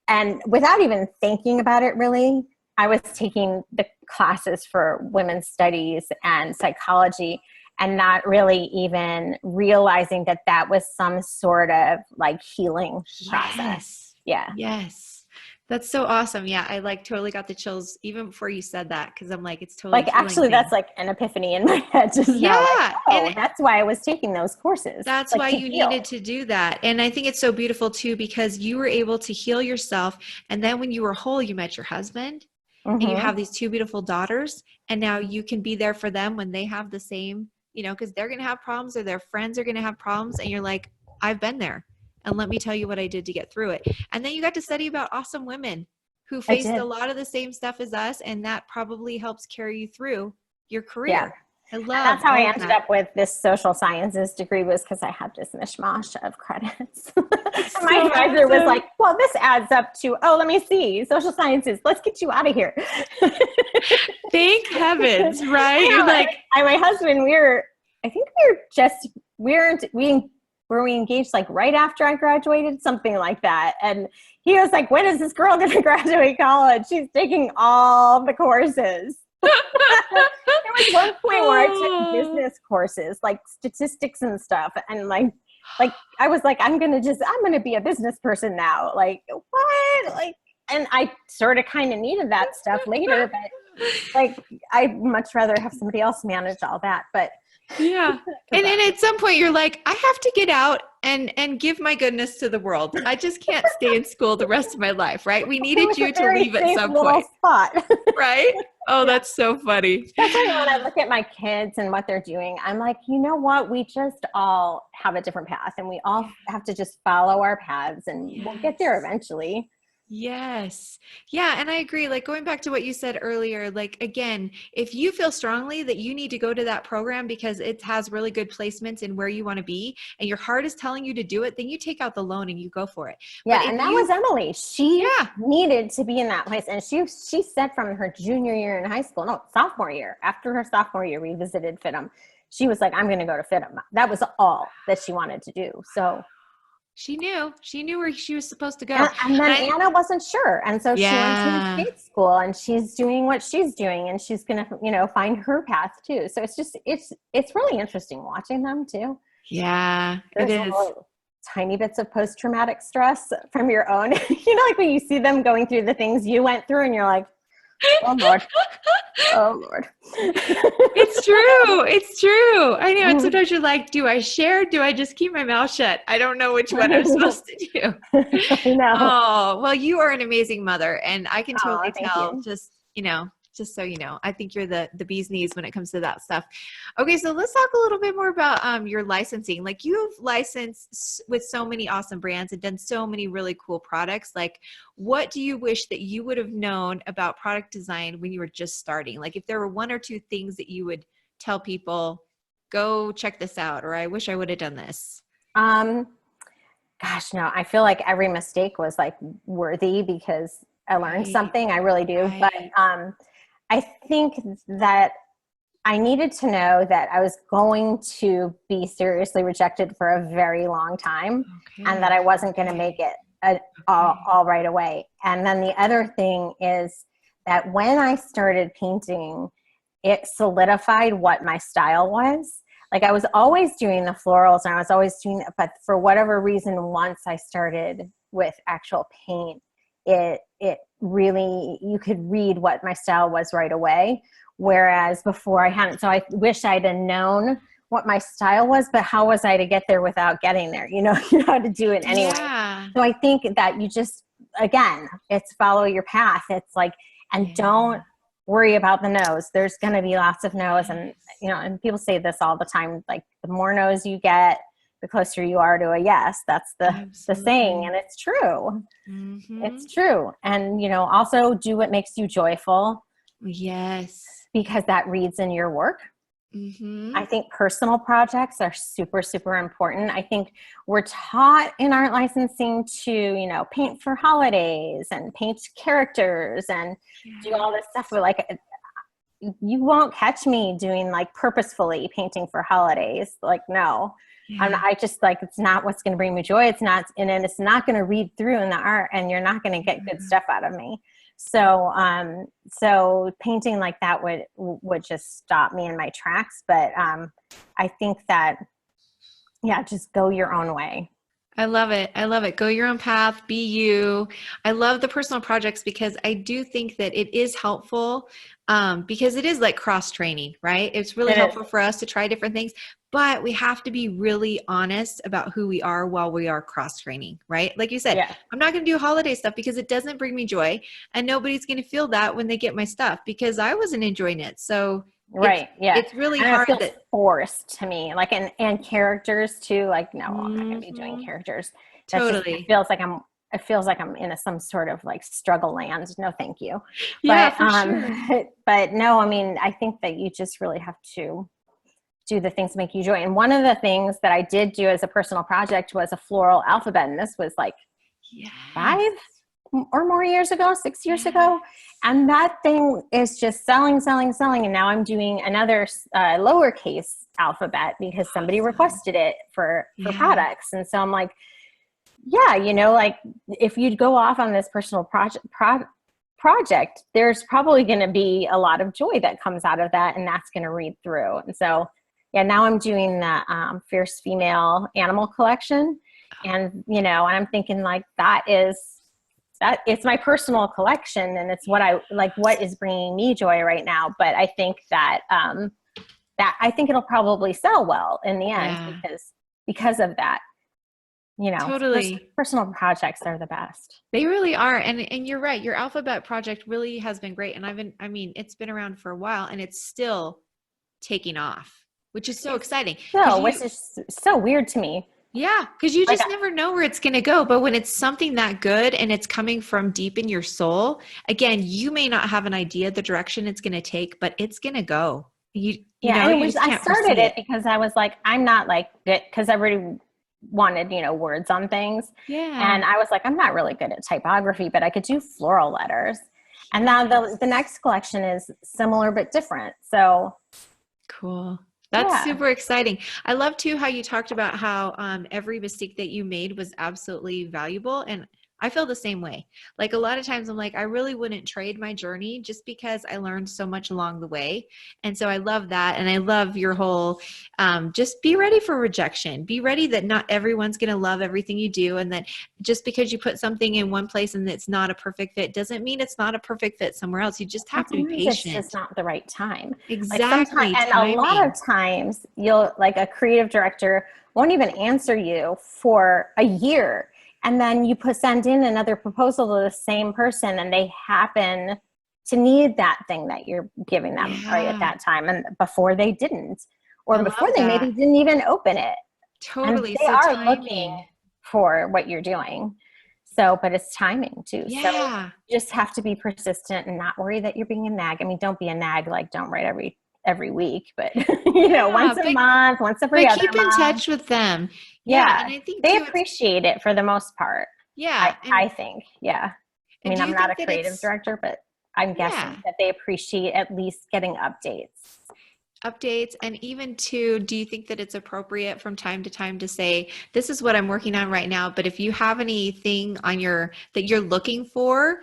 And without even thinking about it, really, I was taking the classes for women's studies and psychology, and not really even realizing that that was some sort of like healing process. Yeah.
Yes. That's so awesome. Yeah. I like totally got the chills even before you said that. Cause I'm like, it's totally
like, actually
thing.
That's like an epiphany in my head just now. Like, oh, that's why I was taking those courses.
That's
like,
why you needed to do that. And I think it's so beautiful too, because you were able to heal yourself. And then when you were whole, you met your husband and you have these 2 beautiful daughters. And now you can be there for them when they have the same, you know, because they're going to have problems or their friends are going to have problems. And you're like, I've been there. And let me tell you what I did to get through it. And then you got to study about awesome women who faced a lot of the same stuff as us. And that probably helps carry you through your career.
Yeah.
I love
that's how I ended up with this social sciences degree, was because I had this mishmash of credits. My advisor was like, well, this adds up to, let me see, social sciences, let's get you out of here.
Thank heavens, right? You're like,
my husband, were we engaged like right after I graduated, something like that. And he was like, when is this girl going to graduate college? She's taking all the courses. There was one point where I took business courses, like statistics and stuff. And like I was like, I'm going to be a business person now. Like, what? Like, and I sort of kind of needed that stuff later, but like, I'd much rather have somebody else manage all that. But
yeah. And then at some point you're like, I have to get out and give my goodness to the world. I just can't stay in school the rest of my life, right? We needed you to leave at some point.
Spot.
Right? Oh, that's so funny.
Especially when I look at my kids and what they're doing, I'm like, you know what? We just all have a different path, and we all have to just follow our paths, and we'll get there eventually.
Yes. Yeah. And I agree. Like going back to what you said earlier, like, again, if you feel strongly that you need to go to that program because it has really good placements in where you want to be and your heart is telling you to do it, then you take out the loan and you go for it.
Yeah. And that was Emily. She needed to be in that place. And she said from her junior year in high school, sophomore year, after her sophomore year, we visited FITM. She was like, I'm going to go to FITM. That was all that she wanted to do. So
she knew where she was supposed to go.
And then Anna wasn't sure. And so she went to the state school, and she's doing what she's doing, and she's going to, find her path too. So it's really interesting watching them too.
Yeah, it is.
Tiny bits of post-traumatic stress from your own, like when you see them going through the things you went through and you're like, oh Lord. Oh Lord.
It's true. It's true. I know. And sometimes you're like, do I share? Do I just keep my mouth shut? I don't know which one I'm supposed to do.
I know.
Oh, well, you are an amazing mother, and I can totally tell just so you know, I think you're the bee's knees when it comes to that stuff. Okay. So let's talk a little bit more about your licensing. Like, you've licensed with so many awesome brands and done so many really cool products. Like, what do you wish that you would have known about product design when you were just starting? Like, if there were 1 or 2 things that you would tell people, go check this out, or I wish I would have done this.
Gosh, no, I feel like every mistake was like worthy because I learned something. I really do. Right. But, I think that I needed to know that I was going to be seriously rejected for a very long time, and that I wasn't going to make it all right away. And then the other thing is that when I started painting, it solidified what my style was. Like, I was always doing the florals, and I was always doing it, but for whatever reason, once I started with actual paint, it really, you could read what my style was right away. Whereas before I hadn't. So I wish I'd have known what my style was, but how was I to get there without getting there? You how to do it anyway. Yeah. So I think that you just, again, it's follow your path. It's like, and don't worry about the no's. There's going to be lots of no's. And, and people say this all the time, like, the more no's you get, the closer you are to a yes. That's the saying. And it's true. Mm-hmm. It's true. And, also do what makes you joyful.
Yes.
Because that reads in your work.
Mm-hmm.
I think personal projects are super, super important. I think we're taught in art licensing to, paint for holidays and paint characters and do all this stuff. But like, you won't catch me doing like purposefully painting for holidays. Like, no, I just like, it's not what's going to bring me joy. It's not, and then it's not going to read through in the art, and you're not going to get good stuff out of me. So, so painting like that would just stop me in my tracks. But, I think that, yeah, just go your own way.
I love it. I love it. Go your own path, be you. I love the personal projects because I do think that it is helpful, because it is like cross training, right? It's really helpful for us to try different things, but we have to be really honest about who we are while we are cross training, right? Like you said,
Yeah.
I'm not going to do holiday stuff because it doesn't bring me joy, and nobody's going to feel that when they get my stuff because I wasn't enjoying it. So
Right. Yeah.
it's really
And
hard
it feels
that
forced to me, like, and characters too. Like, no, I'm not going to be doing
Mhm.
characters. That's just,
Totally.
it feels like I'm in some sort of like struggle land. No, thank you.
Yeah,
But,
for sure.
but no, I mean, I think that you just really have to do the things that make you joy. And one of the things that I did do as a personal project was a floral alphabet. And this was like
Yes.
5 or more years ago, 6 years ago. And that thing is just selling, selling, selling. And now I'm doing another lowercase alphabet because somebody requested it for products. And so I'm like, yeah, like if you'd go off on this personal project, there's probably going to be a lot of joy that comes out of that. And that's going to read through. And so, yeah, now I'm doing the Fierce Female Animal Collection. And, and I'm thinking like, that it's my personal collection, and it's what I like, what is bringing me joy right now. But I think that, that I think it'll probably sell well in the end because of that,
Totally.
personal projects are the best.
They really are. And you're right. Your alphabet project really has been great. And it's been around for a while and it's still taking off, which is so exciting.
So, which is so weird to me.
Yeah, because you just never know where it's going to go. But when it's something that good and it's coming from deep in your soul, again, you may not have an idea the direction it's going to take, but it's going to go. You know,
and
you just
I
can't
started
foresee
it because I was like, I'm not like good, because I really wanted, words on things.
Yeah.
And I was like, I'm not really good at typography, but I could do floral letters. And now the next collection is similar but different. So
cool. That's super exciting. I love too how you talked about how every mistake that you made was absolutely valuable. And I feel the same way. Like a lot of times I'm like, I really wouldn't trade my journey just because I learned so much along the way. And so I love that. And I love your whole, just be ready for rejection. Be ready that not everyone's going to love everything you do. And that just because you put something in one place and it's not a perfect fit doesn't mean it's not a perfect fit somewhere else. You just have to be patient.
It's just not the right time.
Exactly.
And a lot of times you'll like a creative director won't even answer you for a year. And then you send in another proposal to the same person and they happen to need that thing that you're giving them right at that time. And before they didn't, or before they maybe didn't even open it.
Totally.
And they are looking for what you're doing. So, but it's timing too.
Yeah.
So you just have to be persistent and not worry that you're being a nag. I mean, don't be a nag, like don't write every week, but once a month, once every other month.
Keep in touch with them.
Yeah.
And I think
they appreciate it for the most part.
Yeah.
I think. Yeah. I mean, I'm not a creative director, but I'm guessing that they appreciate at least getting updates. And even too, do you think that it's appropriate from time to time to say, this is what I'm working on right now, but if you have anything on that you're looking for,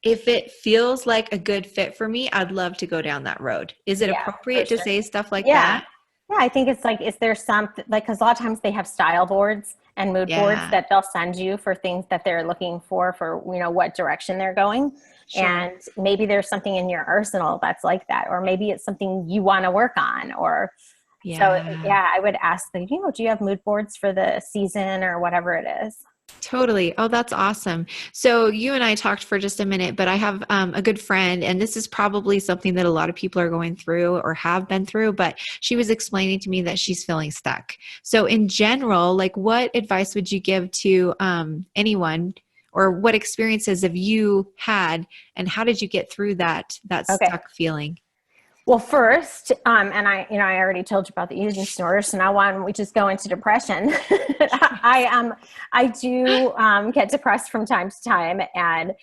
if it feels like a good fit for me, I'd love to go down that road. Is it appropriate to say stuff like that? Yeah, I think it's like, is there something, like, because a lot of times they have style boards and mood boards that they'll send you for things that they're looking for, what direction they're going. Sure. And maybe there's something in your arsenal that's like that, or maybe it's something you want to work on, or so, I would ask them, do you have mood boards for the season or whatever it is?
Totally. Oh, that's awesome. So you and I talked for just a minute, but I have a good friend, and this is probably something that a lot of people are going through or have been through, but she was explaining to me that she's feeling stuck. So in general, like what advice would you give to anyone, or what experiences have you had and how did you get through that stuck feeling?
Well, first, and I already told you about the eating disorder. So now, why don't we just go into depression? I do get depressed from time to time, and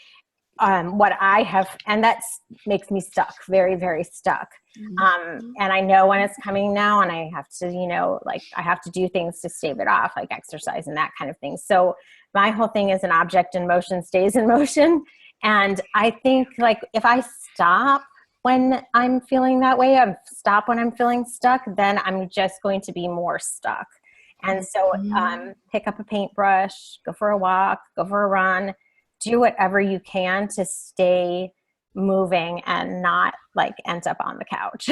what I have, and that makes me stuck, very, very stuck. And I know when it's coming now, and I have to, I have to do things to stave it off, like exercise and that kind of thing. So my whole thing is an object in motion stays in motion. And I think like if I stop when I'm feeling that way, I stop when I'm feeling stuck, then I'm just going to be more stuck. And so pick up a paintbrush, go for a walk, go for a run, do whatever you can to stay moving and not like end up on the couch.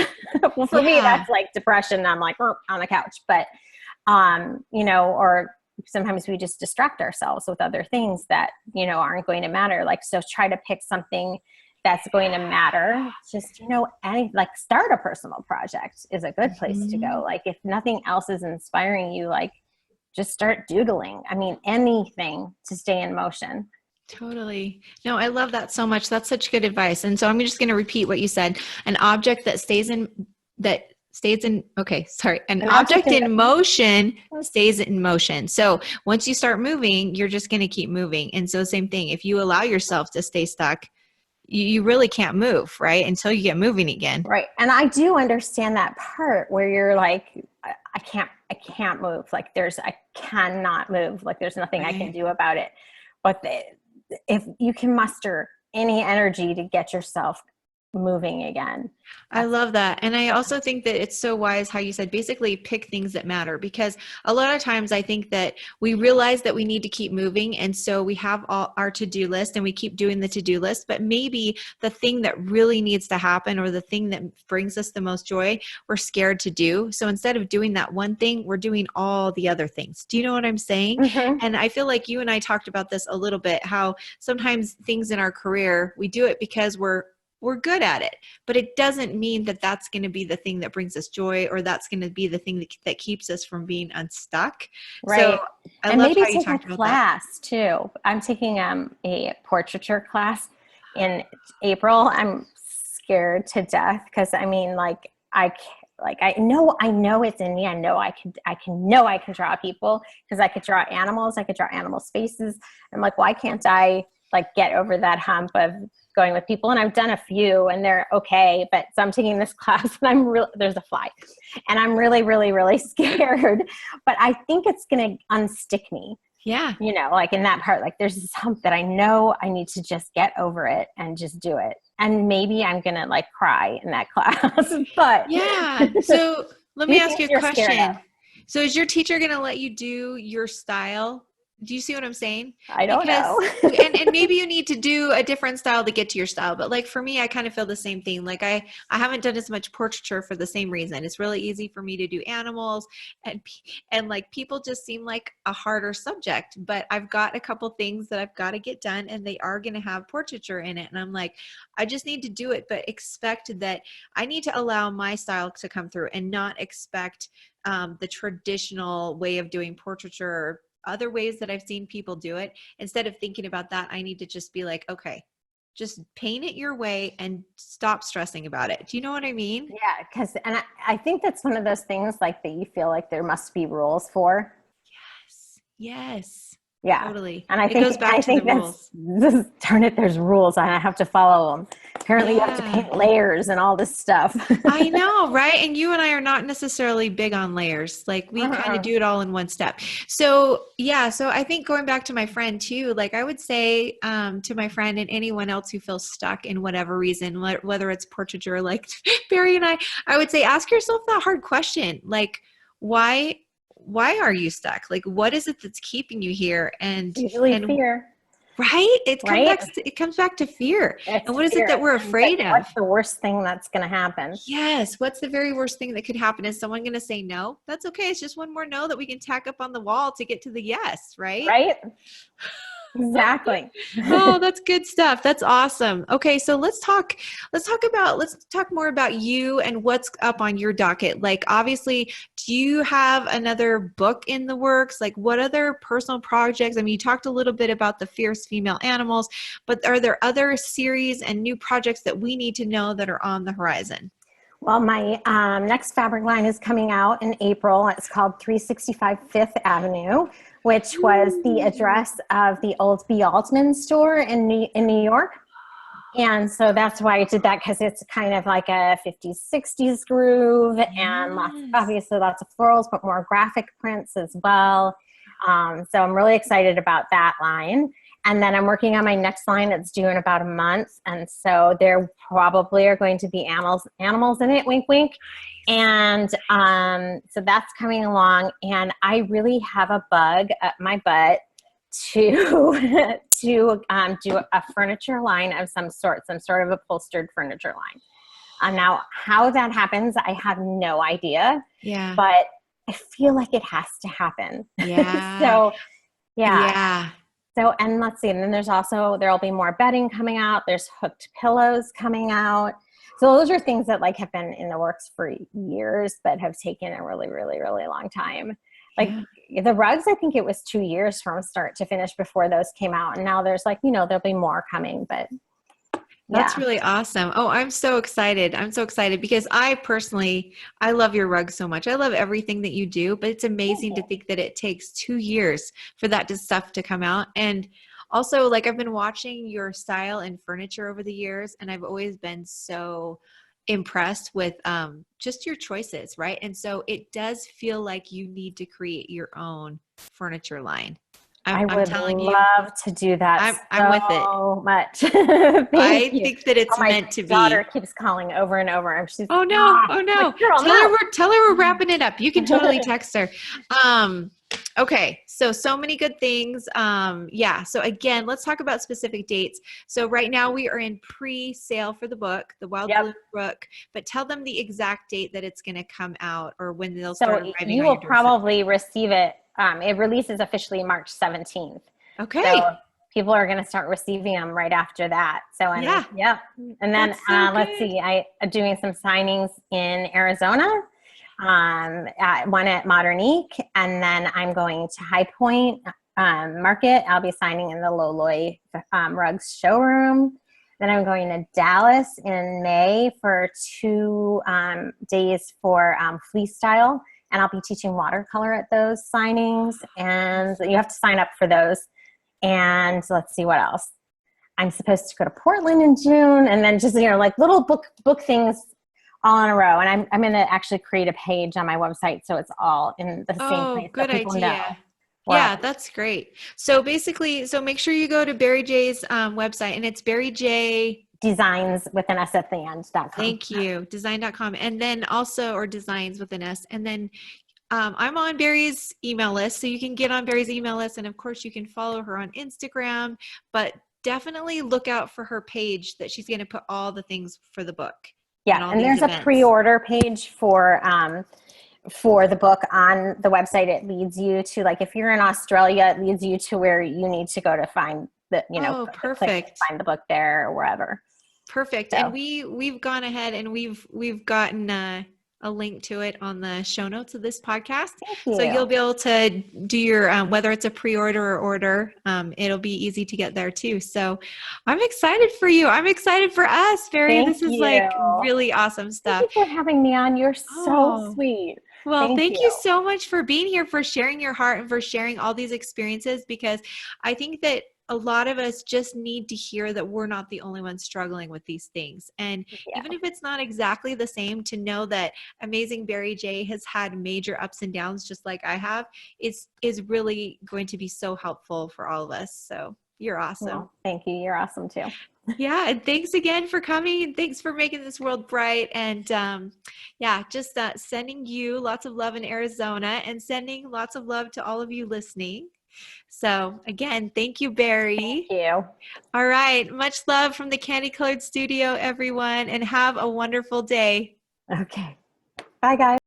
Well, for me, that's like depression. I'm like on the couch, but, or sometimes we just distract ourselves with other things that, aren't going to matter. Like, so try to pick something that's going to matter. Just, like start a personal project is a good place to go. Like if nothing else is inspiring you, like just start doodling. I mean, anything to stay in motion.
Totally. No, I love that so much. That's such good advice. And so I'm just going to repeat what you said. An object that An object in motion stays in motion. So once you start moving, you're just going to keep moving. And so same thing, if you allow yourself to stay stuck, you really can't move, right? Until you get moving again.
Right. And I do understand that part where you're like, I can't move. Like I cannot move. Like there's nothing I can do about it. But if you can muster any energy to get yourself moving again.
I love that. And I also think that it's so wise how you said basically pick things that matter, because a lot of times I think that we realize that we need to keep moving. And so we have all our to-do list and we keep doing the to-do list, but maybe the thing that really needs to happen or the thing that brings us the most joy, we're scared to do. So instead of doing that one thing, we're doing all the other things. Do you know what I'm saying? And I feel like you and I talked about this a little bit, how sometimes things in our career, we do it because we're good at it, but it doesn't mean that that's going to be the thing that brings us joy, or that's going to be the thing that keeps us from being unstuck.
Right.
So I love how you talked about
class too. I'm taking a portraiture class in April. I'm scared to death because I mean, I know it's in me. I know I can draw people because I could draw animals. I could draw animal spaces. I'm like, why can't I like get over that hump of going with people? And I've done a few and they're okay, but so I'm taking this class and there's a fly and I'm really, really, really scared, but I think it's going to unstick me.
Yeah.
Like in that part, like there's this hump that I know I need to just get over it and just do it. And maybe I'm going to like cry in that class, but
yeah. So let me ask you a question. So is your teacher going to let you do your style? Do you see what I'm saying?
I don't know.
and maybe you need to do a different style to get to your style. But like for me, I kind of feel the same thing. Like I haven't done as much portraiture for the same reason. It's really easy for me to do animals and like people just seem like a harder subject, but I've got a couple things that I've got to get done and they are going to have portraiture in it. And I'm like, I just need to do it, but expect that I need to allow my style to come through and not expect the traditional way of doing portraiture or other ways that I've seen people do it. Instead of thinking about that, I need to just be like, okay, just paint it your way and stop stressing about it. Do you know what I mean?
Yeah. And I think that's one of those things like that you feel like there must be rules for.
Yes.
Yeah,
totally.
And it goes back to the rules. Darn it, there's rules. I have to follow them. Apparently you have to paint layers and all this stuff.
I know, right? And you and I are not necessarily big on layers. Like we kind of do it all in one step. So yeah, so I think going back to my friend too, like I would say to my friend and anyone else who feels stuck in whatever reason, whether it's portraiture like Bari and I would say ask yourself that hard question. Like why are you stuck? Like, what is it that's keeping you here? And
usually fear,
right? It comes back to fear. And what is it that we're afraid of?
What's the worst thing that's going to happen?
Yes. What's the very worst thing that could happen? Is someone going to say no? That's okay. It's just one more no that we can tack up on the wall to get to the yes, right?
Right. Exactly.
Oh, that's good stuff. That's awesome. Okay. So let's talk more about you and what's up on your docket. Like, obviously, do you have another book in the works? Like what other personal projects? I mean, you talked a little bit about the fierce female animals, but are there other series and new projects that we need to know that are on the horizon?
Well, my next fabric line is coming out in April. It's called 365 Fifth Avenue, which was the address of the old B. Altman store in New York. And so that's why I did that, because it's kind of like a 50s, 60s groove, and obviously lots of florals, but more graphic prints as well. So I'm really excited about that line. And then I'm working on my next line. It's due in about a month. And so there probably are going to be animals in it, wink, wink. And so that's coming along. And I really have a bug up my butt to do a furniture line of some sort of upholstered furniture line. Now, how that happens, I have no idea.
Yeah.
But I feel like it has to happen.
Yeah.
So, yeah.
Yeah.
So, and let's see, and then there'll be more bedding coming out. There's hooked pillows coming out. So those are things that like have been in the works for years, but have taken a really, really, really long time. Like the rugs, I think it was 2 years from start to finish before those came out. And now there's like, there'll be more coming, but
that's really awesome. Oh, I'm so excited. I'm so excited because I love your rug so much. I love everything that you do, but it's amazing to think that it takes 2 years for that stuff to come out. And also, like, I've been watching your style and furniture over the years, and I've always been so impressed with just your choices, right? And so it does feel like you need to create your own furniture line.
I would love to do that.
I'm with it
so much.
I think that it's meant to be.
My daughter keeps calling over and over. She's
oh no.
Like,
tell her we're wrapping it up. You can totally text her. Okay. So many good things. So again, let's talk about specific dates. So right now we are in pre-sale for the book, The Wild Bloom Book, but tell them the exact date that it's going to come out or when they'll start arriving.
You will probably receive it. It releases officially March 17th.
Okay.
So people are going to start receiving them right after that. So, and then let's see, I'm doing some signings in Arizona, one at Modernique, and then I'm going to High Point Market. I'll be signing in the Loloy Rugs showroom. Then I'm going to Dallas in May for 2 days for fleece style. And I'll be teaching watercolor at those signings. And you have to sign up for those. And let's see what else. I'm supposed to go to Portland in June. And then just, like little book things all in a row. And I'm going to actually create a page on my website so it's all in the same place.
Good
so people
idea.
know.
Yeah, that's great. So basically, make sure you go to Bari J's website, and it's Bari J
Designs with an S at the end.com.
Thank you. Design.com. And then also, or designs with an S. And then I'm on Bari's email list. So you can get on Bari's email list. And of course you can follow her on Instagram, but definitely look out for her page that she's going to put all the things for the book.
Yeah. And there's a pre-order page for the book on the website. It leads you to, like, if you're in Australia, it leads you to where you need to go to find the,
perfect.
Find the book there or wherever.
Perfect. So. And we've gone ahead and we've gotten a link to it on the show notes of this podcast. So you'll be able to do your, whether it's a pre-order or order, it'll be easy to get there too. So I'm excited for you. I'm excited for us, Bari. This is like really awesome stuff.
Thank you for having me on. You're so sweet.
Well, thank you so much for being here, for sharing your heart and for sharing all these experiences, because I think that a lot of us just need to hear that we're not the only ones struggling with these things. And even if it's not exactly the same, to know that amazing Bari J has had major ups and downs, just like I have, is really going to be so helpful for all of us. So you're awesome.
Well, thank you. You're awesome too.
Yeah. And thanks again for coming. And thanks for making this world bright. And just sending you lots of love in Arizona, and sending lots of love to all of you listening. So again, thank you, Bari.
Thank you.
All right. Much love from the Candy Colored Studio, everyone, and have a wonderful day.
Okay. Bye, guys.